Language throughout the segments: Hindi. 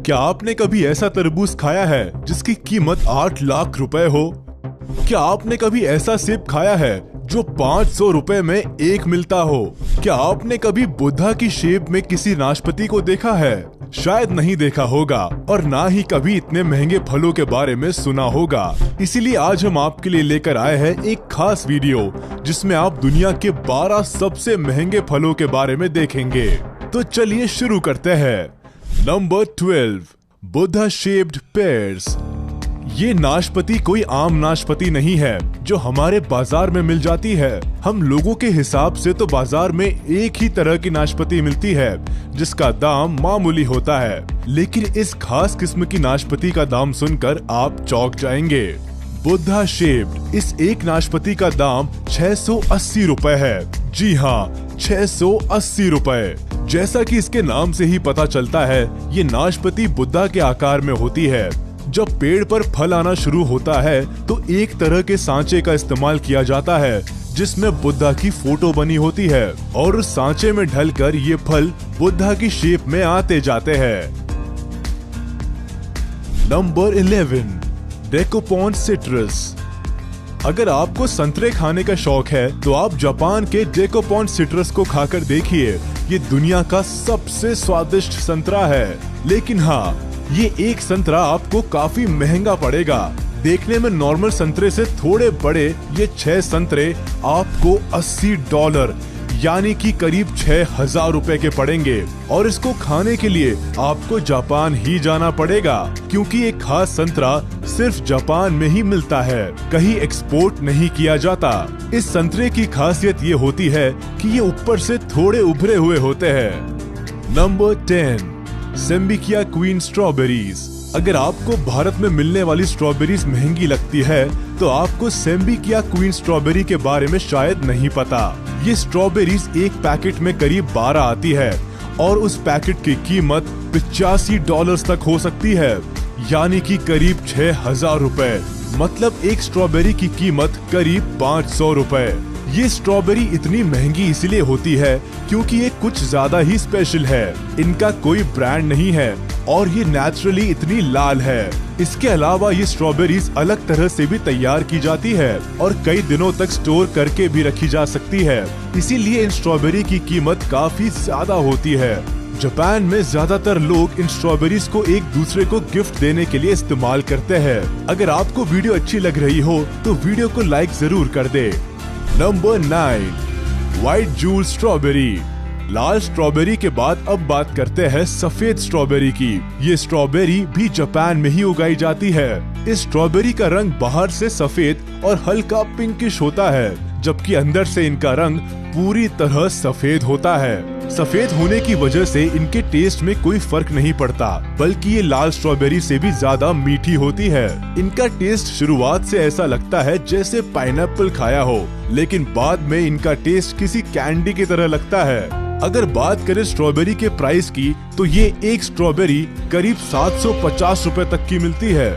क्या आपने कभी ऐसा तरबूज खाया है जिसकी कीमत 8 लाख रुपए हो? क्या आपने कभी ऐसा सेब खाया है जो 500 रुपए में एक मिलता हो? क्या आपने कभी बुद्धा की शेप में किसी नाशपाती को देखा है? शायद नहीं देखा होगा और ना ही कभी इतने महंगे फलों के बारे में सुना होगा। इसीलिए आज हम आपके लिए लेकर आए हैं एक खास वीडियो जिसमें आप दुनिया के 12 सबसे महंगे फलों के बारे में देखेंगे। तो चलिए शुरू करते हैं। Number 12, Buddha shaped pairs. ये नाशपाती कोई आम नाशपाती नहीं है जो हमारे बाजार में मिल जाती है। हम लोगों के हिसाब से तो बाजार में एक ही तरह की नाशपाती मिलती है जिसका दाम मामूली होता है, लेकिन इस खास किस्म की नाशपाती का दाम सुनकर आप चौंक जाएंगे। बुद्धा शेप्ड इस एक नाशपाती का दाम 680 रुपए है। जी हाँ, 680 रुपए। जैसा कि इसके नाम से ही पता चलता है, ये नाशपाती बुद्धा के आकार में होती है। जब पेड़ पर फल आना शुरू होता है तो एक तरह के सांचे का इस्तेमाल किया जाता है जिसमें बुद्धा की फोटो बनी होती है और उस सांचे में ढलकर ये फल बुद्धा की शेप में आते जाते हैं। Number 11, Dekopon citrus. अगर आपको संतरे खाने का शौक है तो आप जापान के डेकोपॉन सिट्रस को खाकर देखिए। ये दुनिया का सबसे स्वादिष्ट संतरा है, लेकिन हाँ, ये एक संतरा आपको काफी महंगा पड़ेगा। देखने में नॉर्मल संतरे से थोड़े बड़े ये 6 संतरे आपको $80 यानी कि करीब 6000 रुपए के पड़ेंगे और इसको खाने के लिए आपको जापान ही जाना पड़ेगा, क्योंकि एक खास संतरा सिर्फ जापान में ही मिलता है, कहीं एक्सपोर्ट नहीं किया जाता। इस संतरे की खासियत ये होती है कि ये ऊपर से थोड़े उभरे हुए होते हैं। Number 10, Sembikiya queen strawberries. अगर आपको भारत में मिलने वाली स्ट्रॉबेरीज महंगी लगती है तो आपको सेम्बिकिया क्वीन स्ट्रॉबेरी के बारे में शायद नहीं पता। ये स्ट्रॉबेरीज एक पैकेट में करीब 12 आती है और उस पैकेट की कीमत $85 तक हो सकती है, यानी कि करीब 6000 रुपए। मतलब एक स्ट्रॉबेरी की कीमत करीब 500 रुपए। ये स्ट्रॉबेरी इतनी महंगी इसलिए होती है क्योंकि ये कुछ ज्यादा ही स्पेशल है। इनका कोई ब्रांड नहीं है और ये नेचुरली इतनी लाल है। इसके अलावा ये स्ट्रॉबेरीज अलग तरह से भी तैयार की जाती है और कई दिनों तक स्टोर करके भी रखी जा सकती है। इसीलिए इन स्ट्रॉबेरी की कीमत काफी ज्यादा होती है। जापान में ज्यादातर लोग इन स्ट्रॉबेरीज को एक दूसरे को गिफ्ट देने के लिए इस्तेमाल करते हैं। अगर आपको वीडियो अच्छी लग रही हो तो वीडियो को लाइक जरूर कर दे। Number 9, white jewel strawberry. लाल स्ट्रॉबेरी के बाद अब बात करते हैं सफेद स्ट्रॉबेरी की। ये स्ट्रॉबेरी भी जापान में ही उगाई जाती है। इस स्ट्रॉबेरी का रंग बाहर से सफेद और हल्का पिंकिश होता है, जबकि अंदर से इनका रंग पूरी तरह सफेद होता है। सफेद होने की वजह से इनके टेस्ट में कोई फर्क नहीं पड़ता, बल्कि ये लाल स्ट्रॉबेरी से भी ज्यादा मीठी होती है। इनका टेस्ट शुरुआत से ऐसा लगता है जैसे पाइनएप्पल खाया हो, लेकिन बाद में इनका टेस्ट किसी कैंडी की तरह लगता है। अगर बात करें स्ट्रॉबेरी के प्राइस की तो ये एक स्ट्रॉबेरी करीब 750 रुपए तक की मिलती है।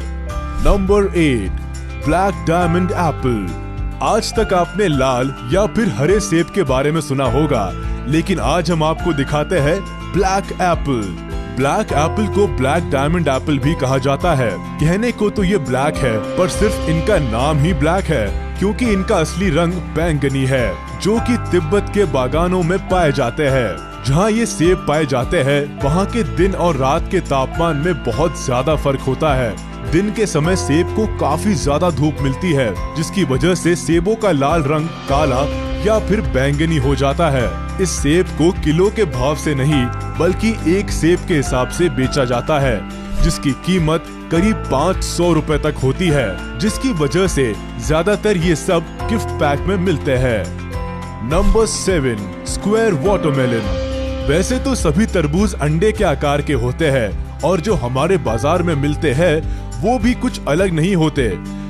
Number 8, black diamond Apple. आज तक आपने लाल या फिर हरे सेब के बारे में सुना होगा, लेकिन आज हम आपको दिखाते हैं ब्लैक एप्पल। ब्लैक एप्पल को ब्लैक डायमंड एप्पल भी कहा जाता है। कहने को तो ये ब्लैक है, पर सिर्फ इनका नाम ही ब्लैक है क्योंकि इनका असली रंग बैंगनी है, जो कि तिब्बत के बागानों में पाए जाते हैं। जहाँ ये सेब पाए जाते हैं वहाँ के दिन और रात के तापमान में बहुत ज्यादा फर्क होता है। दिन के समय सेब को काफी ज्यादा धूप मिलती है, जिसकी वजह से सेबों का लाल रंग काला या फिर बैंगनी हो जाता है। इस सेब को किलो के भाव से नहीं बल्कि एक सेब के हिसाब से बेचा जाता है, जिसकी कीमत करीब 500 रुपए तक होती है, जिसकी वजह से ज्यादातर ये सब गिफ्ट पैक में मिलते हैं। Number 7, square watermelon. वैसे तो सभी तरबूज अंडे के आकार के होते हैं और जो हमारे बाजार में मिलते हैं वो भी कुछ अलग नहीं होते,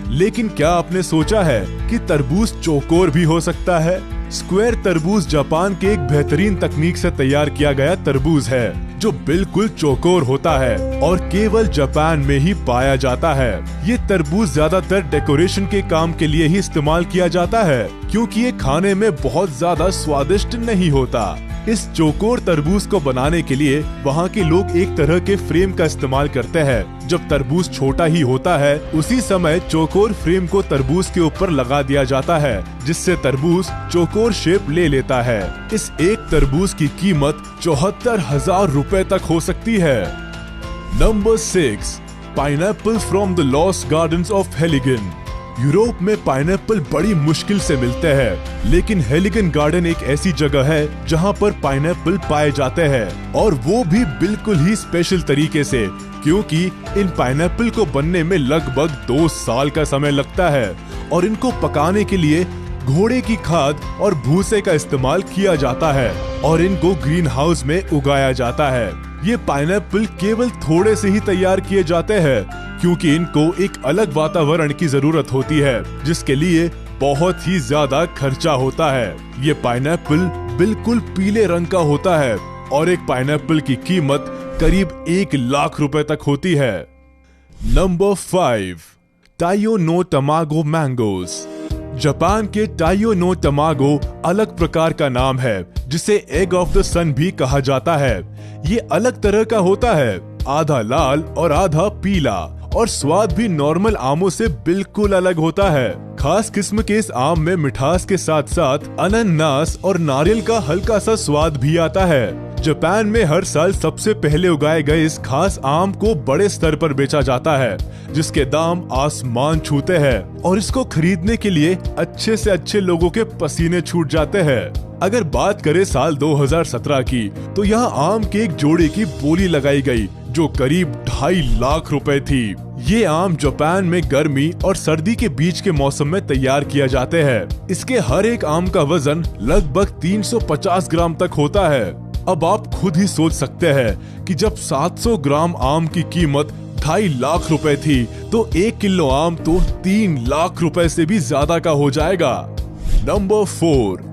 लेकिन क्या आपने सोचा है कि तरबूज चौकोर भी हो सकता है? स्क्वायर तरबूज जापान के एक बेहतरीन तकनीक से तैयार किया गया तरबूज है जो बिल्कुल चौकोर होता है और केवल जापान में ही पाया जाता है। ये तरबूज ज्यादातर डेकोरेशन के काम के लिए ही इस्तेमाल किया जाता है, क्योंकि ये खाने में बहुत ज्यादा स्वादिष्ट नहीं होता। इस चौकोर तरबूज को बनाने के लिए वहाँ के लोग एक तरह के फ्रेम का इस्तेमाल करते हैं। जब तरबूज छोटा ही होता है उसी समय चौकोर फ्रेम को तरबूज के ऊपर लगा दिया जाता है, जिससे तरबूज चौकोर शेप ले लेता है। इस एक तरबूज की कीमत 74,000 रुपए तक हो सकती है। Number 6, pineapple from the lost gardens of Heligan. Europe में पाइनएप्पल बड़ी मुश्किल से मिलते हैं, लेकिन हेलिगन गार्डन एक ऐसी जगह है जहां पर पाइनएप्पल पाए जाते हैं, और वो भी बिल्कुल ही स्पेशल तरीके से, क्योंकि इन पाइनएप्पल को बनने में लगभग 2 साल का समय लगता है और इनको पकाने के लिए घोड़े की खाद और भूसे का इस्तेमाल किया जाता है और इनको ग्रीन हाउस में उगाया जाता है। ये पाइनएप्पल केवल थोड़े से ही तैयार किए जाते हैं, क्योंकि इनको एक अलग वातावरण की जरूरत होती है, जिसके लिए बहुत ही ज्यादा खर्चा होता है। ये पाइनएप्पल बिल्कुल पीले रंग का होता है और एक पाइनएप्पल की कीमत करीब 1 लाख रुपए तक होती है। Number 5, Taiyo no Tamago mangoes. Japan के टाइयो नो टमागो अलग प्रकार का नाम है, जिसे एग ऑफ द सन भी कहा जाता है। ये अलग तरह का होता है, आधा लाल और आधा पीला, और स्वाद भी नॉर्मल आमों से बिल्कुल अलग होता है। खास किस्म के इस आम में मिठास के साथ साथ अनानास और नारियल का हल्का सा स्वाद भी आता है। जापान में हर साल सबसे पहले उगाए गए इस खास आम को बड़े स्तर पर बेचा जाता है, जिसके दाम आसमान छूते हैं, और इसको खरीदने के लिए अच्छे से अच्छे लोगों के पसीने छूट जाते हैं। अगर बात करें साल 2017 की, तो यहाँ आम के एक जोड़े की बोली लगाई गई, जो करीब 2.5 लाख रुपए थी। ये आम जापान में गर्मी और सर्दी के बीच के मौसम में तैयार किया जाते हैं। इसके हर एक आम का वजन लगभग 350 ग्राम तक होता है। अब आप खुद ही सोच सकते हैं कि जब 700 ग्राम आम की कीमत 2.5 लाख रुपए थी, तो 1 किलो आम तो 3 लाख रुपए से भी ज्यादा का हो जाएगा। Number 4,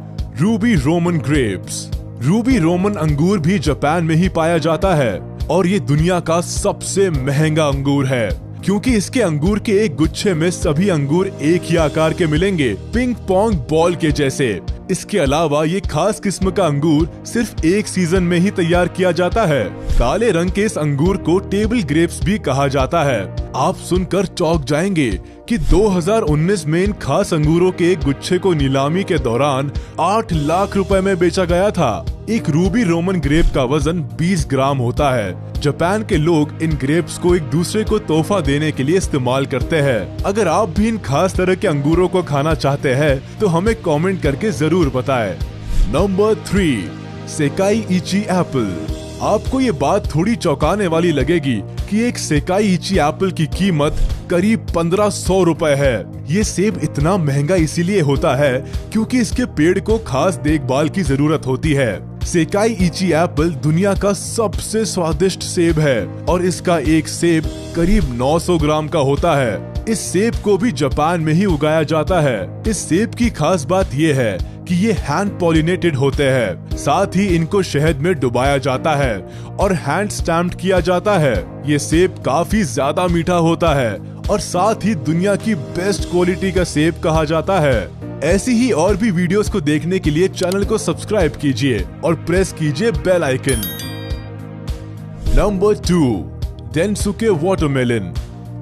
Ruby Roman grapes. Ruby Roman अंगूर भी जापान में ही पाया जाता है, और ये दुनिया का सबसे महंगा अंगूर है, क्योंकि इसके अंगूर के एक गुच्छे में सभी अंगूर एक ही आकार के मिलेंगे, पिंग पोंग बॉल के जैसे। इसके अलावा ये खास किस्म का अंगूर सिर्फ एक सीजन में ही तैयार किया जाता है। काले रंग के इस अंगूर को टेबल ग्रेप्स भी कहा जाता है। आप सुनकर चौंक जाएंगे कि 2019 में इन खास अंगूरों के एक गुच्छे को नीलामी के दौरान 8 लाख रुपए में बेचा गया था। एक रूबी रोमन ग्रेप का वजन 20 ग्राम होता है। जापान के लोग इन ग्रेप्स को एक दूसरे को तोहफा देने के लिए इस्तेमाल करते हैं। अगर आप भी इन खास तरह के अंगूरों को खाना चाहते हैं तो हमें कमेंट करके जरूर बताएं। Number 3, Sekai Ichi apple. आपको ये बात थोड़ी चौंकाने वाली लगेगी कि एक सेकाई इची एप्पल की कीमत करीब 1500 रुपए है। ये सेब इतना महंगा इसीलिए होता है क्योंकि इसके पेड़ को खास देखभाल की जरूरत होती है। सेकाई इची एप्पल दुनिया का सबसे स्वादिष्ट सेब है और इसका एक सेब करीब 900 ग्राम का होता है। इस सेब को भी जापान में ही उगाया जाता है। इस सेब की खास बात ये है कि ये हैंड पॉलिनेटेड होते हैं, साथ ही इनको शहद में डुबाया जाता है और हैंड स्टैम्प्ड किया जाता है। ये सेब काफी ज्यादा मीठा होता है और साथ ही दुनिया की बेस्ट क्वालिटी का सेब कहा जाता है। ऐसी ही और भी वीडियोस को देखने के लिए चैनल को सब्सक्राइब कीजिए और प्रेस कीजिए bell icon. Number 2, Densuke watermelon.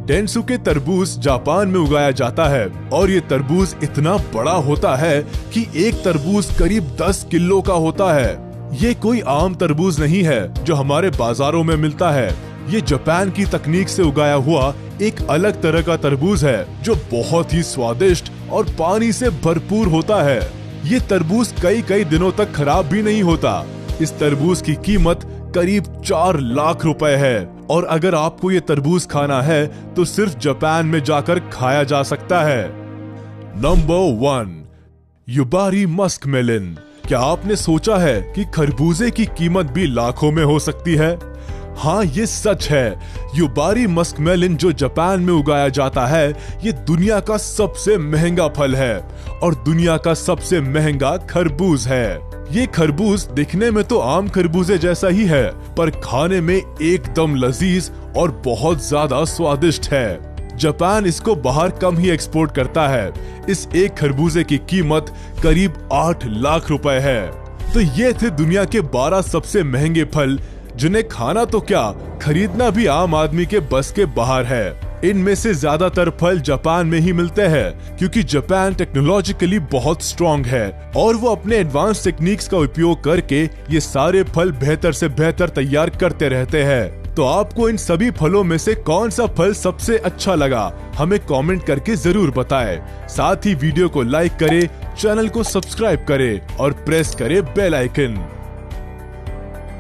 Densuke तरबूज जापान में उगाया जाता है और ये तरबूज इतना बड़ा होता है कि एक तरबूज करीब 10 किलो का होता है। ये कोई आम तरबूज नहीं है जो हमारे बाजारों में मिलता है। ये जापान की तकनीक से उगाया हुआ एक अलग तरह का तरबूज है जो बहुत ही स्वादिष्ट और पानी से भरपूर होता है। ये तरबूज कई दिनों तक खराब भी नहीं होता। इस तरबूज की कीमत करीब 4 लाख रुपए है और अगर आपको ये तरबूज खाना है तो सिर्फ जापान में जाकर खाया जा सकता है। Number 1, Yubari muskmelon. क्या आपने सोचा है कि खरबूजे की कीमत भी लाखों में हो सकती है? हाँ, ये सच है। युबारी मस्कमेलन जो जापान में उगाया जाता है, ये दुनिया का सबसे महंगा फल है और दुनिया का सबसे महंगा खरबूज है। ये खरबूज दिखने में तो आम खरबूजे जैसा ही है, पर खाने में एकदम लजीज और बहुत ज्यादा स्वादिष्ट है। जापान इसको बाहर कम ही एक्सपोर्ट करता है। इस एक खरबूजे की कीमत करीब 8 लाख रुपए है। तो ये थे दुनिया के 12 सबसे महंगे फल जिन्हें खाना तो क्या, खरीदना भी आम आदमी के बस के बाहर है। इनमें से ज्यादातर फल जापान में ही मिलते हैं क्योंकि जापान टेक्नोलॉजिकली बहुत स्ट्रॉन्ग है और वो अपने एडवांस टेक्निक्स का उपयोग करके ये सारे फल बेहतर से बेहतर तैयार करते रहते हैं। तो आपको इन सभी फलों में से कौन सा फल सबसे अच्छा लगा, हमें कमेंट करके जरूर बताएं। साथ ही वीडियो को लाइक करें, चैनल को सब्सक्राइब करें और प्रेस करें बेल आइकन।